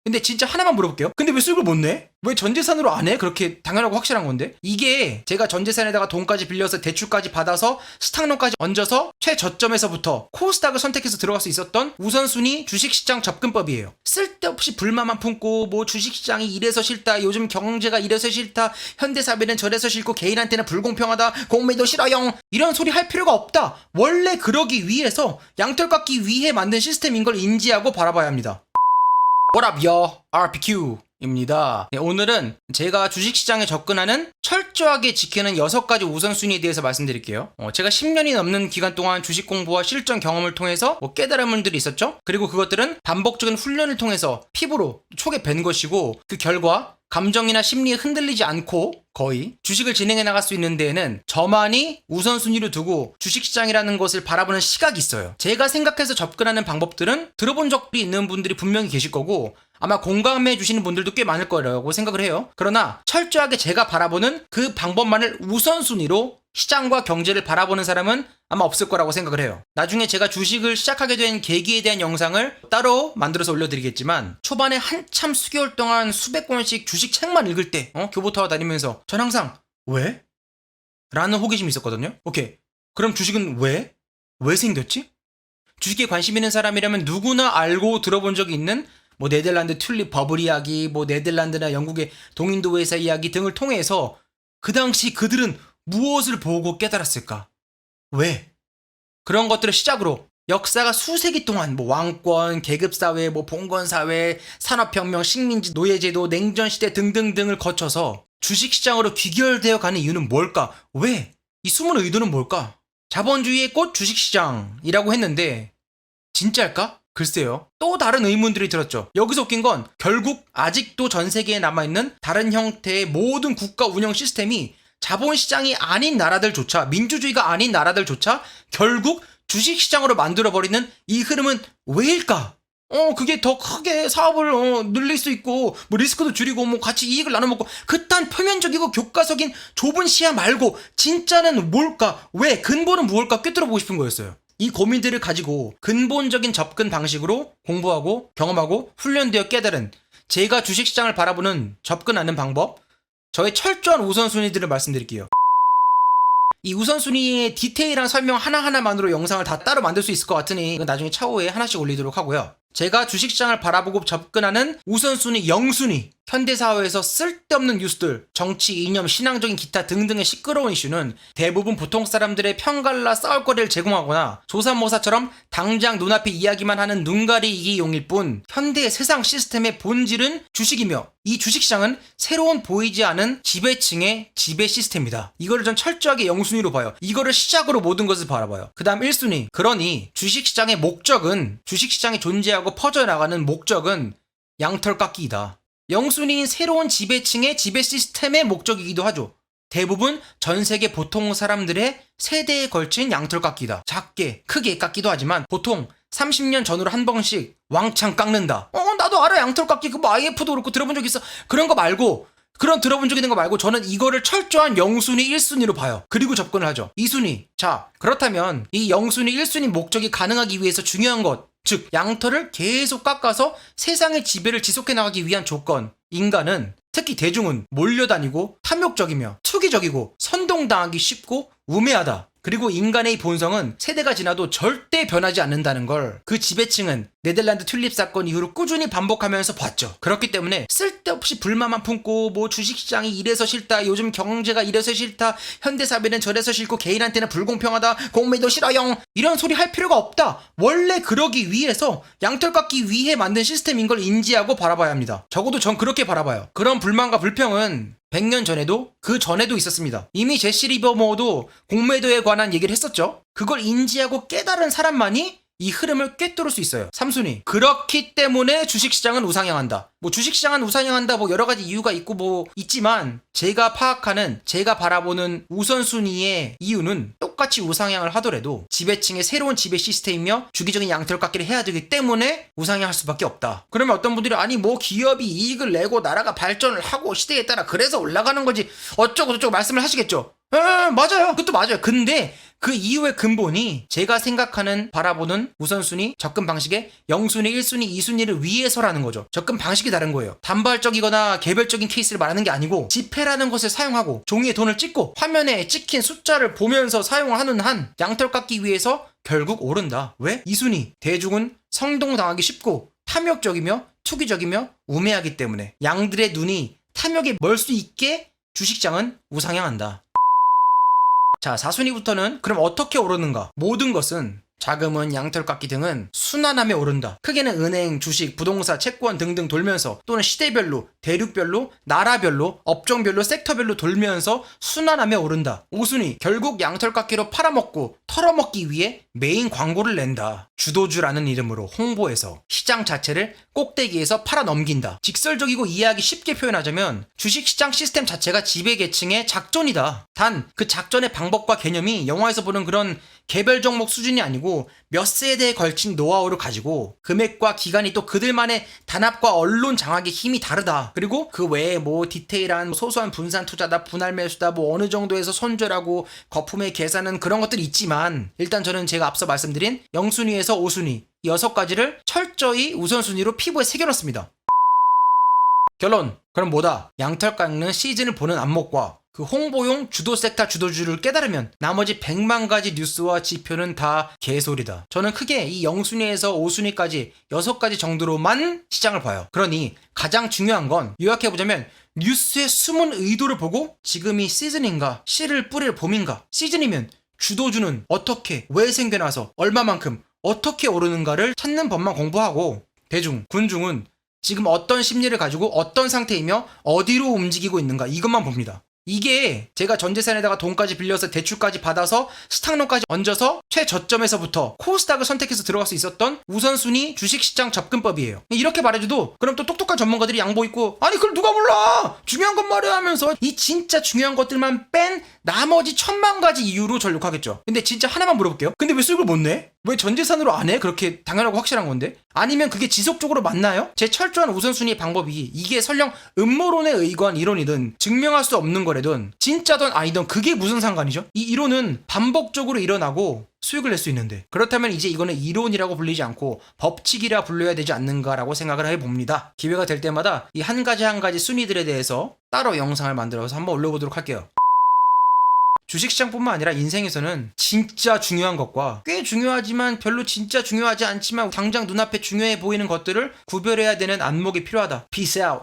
근데 진짜 하나만 물어볼게요. 근데 왜 수익을 못 내? 왜 전재산으로 안 해? 그렇게 당연하고 확실한 건데. 이게 제가 전재산에다가 돈까지 빌려서 대출까지 받아서 스탁론까지 얹어서 최저점에서부터 코스닥을 선택해서 들어갈 수 있었던 우선순위 주식시장 접근법이에요. 쓸데없이 불만만 품고 뭐 주식시장이 이래서 싫다, 요즘 경제가 이래서 싫다, 현대사회는 저래서 싫고 개인한테는 불공평하다, 공매도 싫어요, 이런 소리 할 필요가 없다. 원래 그러기 위해서 양털 깎기 위해 만든 시스템인 걸 인지하고 바라봐야 합니다. What up, yo? RPQ입니다. 네, 오늘은 제가 주식시장에 접근하는 철저하게 지키는 6가지 우선순위에 대해서 말씀드릴게요. 제가 10년이 넘는 기간 동안 주식 공부와 실전 경험을 통해서 깨달음들이 있었죠? 그리고 그것들은 반복적인 훈련을 통해서 피부로 촉에 밴 것이고, 그 결과 감정이나 심리에 흔들리지 않고 거의 주식을 진행해 나갈 수 있는 데에는 저만이 우선순위로 두고 주식시장이라는 것을 바라보는 시각이 있어요. 제가 생각해서 접근하는 방법들은 들어본 적이 있는 분들이 분명히 계실 거고 아마 공감해 주시는 분들도 꽤 많을 거라고 생각을 해요. 그러나 철저하게 제가 바라보는 그 방법만을 우선순위로 시장과 경제를 바라보는 사람은 아마 없을 거라고 생각을 해요. 나중에 제가 주식을 시작하게 된 계기에 대한 영상을 따로 만들어서 올려드리겠지만, 초반에 한참 수개월 동안 수백 권씩 주식 책만 읽을 때 교보타워 다니면서 전 항상 왜? 라는 호기심이 있었거든요. 오케이, 그럼 주식은 왜? 왜 생겼지? 주식에 관심 있는 사람이라면 누구나 알고 들어본 적이 있는 뭐 네덜란드 튤립 버블 이야기, 뭐 네덜란드나 영국의 동인도 회사 이야기 등을 통해서 그 당시 그들은 무엇을 보고 깨달았을까? 왜? 그런 것들을 시작으로 역사가 수세기 동안 뭐 왕권, 계급사회, 뭐 봉건사회, 산업혁명, 식민지, 노예제도, 냉전시대 등등등을 거쳐서 주식시장으로 귀결되어 가는 이유는 뭘까? 왜? 이 숨은 의도는 뭘까? 자본주의의 꽃 주식시장이라고 했는데 진짜일까? 글쎄요. 또 다른 의문들이 들었죠. 여기서 웃긴 건 결국 아직도 전 세계에 남아있는 다른 형태의 모든 국가 운영 시스템이 자본시장이 아닌 나라들조차, 민주주의가 아닌 나라들조차 결국 주식시장으로 만들어버리는 이 흐름은 왜일까? 그게 더 크게 사업을 늘릴 수 있고 뭐 리스크도 줄이고 뭐 같이 이익을 나눠먹고, 그딴 표면적이고 교과서긴 좁은 시야 말고 진짜는 뭘까? 왜? 근본은 무엇일까? 꿰뚫어보고 싶은 거였어요. 이 고민들을 가지고 근본적인 접근 방식으로 공부하고 경험하고 훈련되어 깨달은 제가 주식시장을 바라보는 접근하는 방법, 저의 철저한 우선순위들을 말씀드릴게요. 이 우선순위의 디테일한 설명 하나하나만으로 영상을 다 따로 만들 수 있을 것 같으니 이건 나중에 차후에 하나씩 올리도록 하고요. 제가 주식시장을 바라보고 접근하는 우선순위 0순위, 현대사회에서 쓸데없는 뉴스들, 정치, 이념, 신앙적인 기타 등등의 시끄러운 이슈는 대부분 보통 사람들의 편갈라 싸울거리를 제공하거나 조사모사처럼 당장 눈앞에 이야기만 하는 눈가리이기용일 뿐, 현대의 세상 시스템의 본질은 주식이며 이 주식시장은 새로운 보이지 않은 지배층의 지배 시스템이다. 이거를 전 철저하게 0순위로 봐요. 이거를 시작으로 모든 것을 바라봐요. 그 다음 1순위. 그러니 주식시장의 목적은, 주식시장이 존재하고 퍼져나가는 목적은 양털 깎기이다. 0순위인 새로운 지배층의 지배 시스템의 목적이기도 하죠. 대부분 전 세계 보통 사람들의 세대에 걸친 양털 깎기다. 작게 크게 깎기도 하지만 보통 30년 전으로 한 번씩 왕창 깎는다. 나도 알아, 양털 깎기. 그뭐 IF도 그렇고 들어본 적 있어. 그런 거 말고, 그런 들어본 적 있는 거 말고 저는 이거를 철저한 0순위 1순위로 봐요. 그리고 접근을 하죠. 2순위. 자, 그렇다면 이 0순위 1순위 목적이 가능하기 위해서 중요한 것, 즉 양털을 계속 깎아서 세상의 지배를 지속해 나가기 위한 조건, 인간은, 특히 대중은 몰려다니고 탐욕적이며 투기적이고 선동당하기 쉽고 우매하다. 그리고 인간의 본성은 세대가 지나도 절대 변하지 않는다는 걸 그 지배층은 네덜란드 튤립 사건 이후로 꾸준히 반복하면서 봤죠. 그렇기 때문에 쓸데없이 불만만 품고 뭐 주식시장이 이래서 싫다, 요즘 경제가 이래서 싫다, 현대사회는 저래서 싫고 개인한테는 불공평하다, 공매도 싫어요, 이런 소리 할 필요가 없다. 원래 그러기 위해서 양털 깎기 위해 만든 시스템인 걸 인지하고 바라봐야 합니다. 적어도 전 그렇게 바라봐요. 그런 불만과 불평은 100년 전에도 그 전에도 있었습니다. 이미 제시 리버모어도 공매도에 관한 얘기를 했었죠. 그걸 인지하고 깨달은 사람만이 이 흐름을 꿰뚫을 수 있어요. 3순위. 그렇기 때문에 주식시장은 우상향한다. 뭐 주식시장은 우상향한다, 뭐 여러 가지 이유가 있고 뭐 있지만, 제가 파악하는, 제가 바라보는 우선순위의 이유는 똑같이 우상향을 하더라도 지배층의 새로운 지배 시스템이며 주기적인 양털 깎기를 해야 되기 때문에 우상향할 수밖에 없다. 그러면 어떤 분들이 아니 뭐 기업이 이익을 내고 나라가 발전을 하고 시대에 따라 그래서 올라가는 거지 어쩌고 저쩌고 말씀을 하시겠죠. 맞아요. 그것도 맞아요. 근데 그 이유의 근본이 제가 생각하는 바라보는 우선순위, 접근 방식의 0순위, 1순위, 2순위를 위해서라는 거죠. 접근 방식이 다른 거예요. 단발적이거나 개별적인 케이스를 말하는 게 아니고 지폐라는 것을 사용하고 종이에 돈을 찍고 화면에 찍힌 숫자를 보면서 사용을 하는 한 양털 깎기 위해서 결국 오른다. 왜? 2순위. 대중은 성동당하기 쉽고 탐욕적이며 투기적이며 우매하기 때문에 양들의 눈이 탐욕에 멀 수 있게 주식장은 우상향한다. 자, 4순위부터는 그럼 어떻게 오르는가? 모든 것은 자금은 양털깎기 등은 순환함에 오른다. 크게는 은행, 주식, 부동산, 채권 등등 돌면서 또는 시대별로, 대륙별로, 나라별로, 업종별로, 섹터별로 돌면서 순환함에 오른다. 5순위, 결국 양털깎기로 팔아먹고 털어먹기 위해 메인 광고를 낸다. 주도주라는 이름으로 홍보해서 시장 자체를 꼭대기에서 팔아넘긴다. 직설적이고 이해하기 쉽게 표현하자면 주식시장 시스템 자체가 지배계층의 작전이다. 단 그 작전의 방법과 개념이 영화에서 보는 그런 개별 종목 수준이 아니고 몇 세대에 걸친 노하우를 가지고 금액과 기간이 또 그들만의 단합과 언론 장악의 힘이 다르다. 그리고 그 외에 뭐 디테일한 소소한 분산 투자다, 분할 매수다, 뭐 어느 정도에서 손절하고 거품의 계산은 그런 것들이 있지만 일단 저는 제가 앞서 말씀드린 0순위에서 5순위 이 6가지를 철저히 우선순위로 피부에 새겨놨습니다. 결론. 그럼 뭐다? 양털 깎는 시즌을 보는 안목과 그 홍보용 주도 섹터 주도주를 깨달으면 나머지 100만 가지 뉴스와 지표는 다 개소리다. 저는 크게 이 0순위에서 5순위까지 6가지 정도로만 시장을 봐요. 그러니 가장 중요한 건 요약해보자면 뉴스의 숨은 의도를 보고 지금이 시즌인가, 씨를 뿌릴 봄인가, 시즌이면 주도주는 어떻게, 왜 생겨나서, 얼마만큼, 어떻게 오르는가를 찾는 법만 공부하고 대중, 군중은 지금 어떤 심리를 가지고 어떤 상태이며 어디로 움직이고 있는가 이것만 봅니다. 이게 제가 전재산에다가 돈까지 빌려서 대출까지 받아서 스탁론까지 얹어서 최저점에서부터 코스닥을 선택해서 들어갈 수 있었던 우선순위 주식시장 접근법이에요. 이렇게 말해줘도 그럼 또 똑똑한 전문가들이 양보 있고 아니 그걸 누가 몰라 중요한 것 말이야 하면서 이 진짜 중요한 것들만 뺀 나머지 1000만 가지 이유로 전력하겠죠. 근데 진짜 하나만 물어볼게요. 근데 왜 수익을 못 내? 왜 전재산으로 안 해? 그렇게 당연하고 확실한 건데? 아니면 그게 지속적으로 맞나요? 제 철저한 우선순위 방법이 이게 설령 음모론에 의거한 이론이든 증명할 수 없는 거래든 진짜든 아니든 그게 무슨 상관이죠? 이 이론은 반복적으로 일어나고 수익을 낼 수 있는데 그렇다면 이제 이거는 이론이라고 불리지 않고 법칙이라 불려야 되지 않는가라고 생각을 해봅니다. 기회가 될 때마다 이 한 가지 순위들에 대해서 따로 영상을 만들어서 한번 올려보도록 할게요. 주식시장뿐만 아니라 인생에서는 진짜 중요한 것과 꽤 중요하지만 별로 진짜 중요하지 않지만 당장 눈앞에 중요해 보이는 것들을 구별해야 되는 안목이 필요하다. Peace out.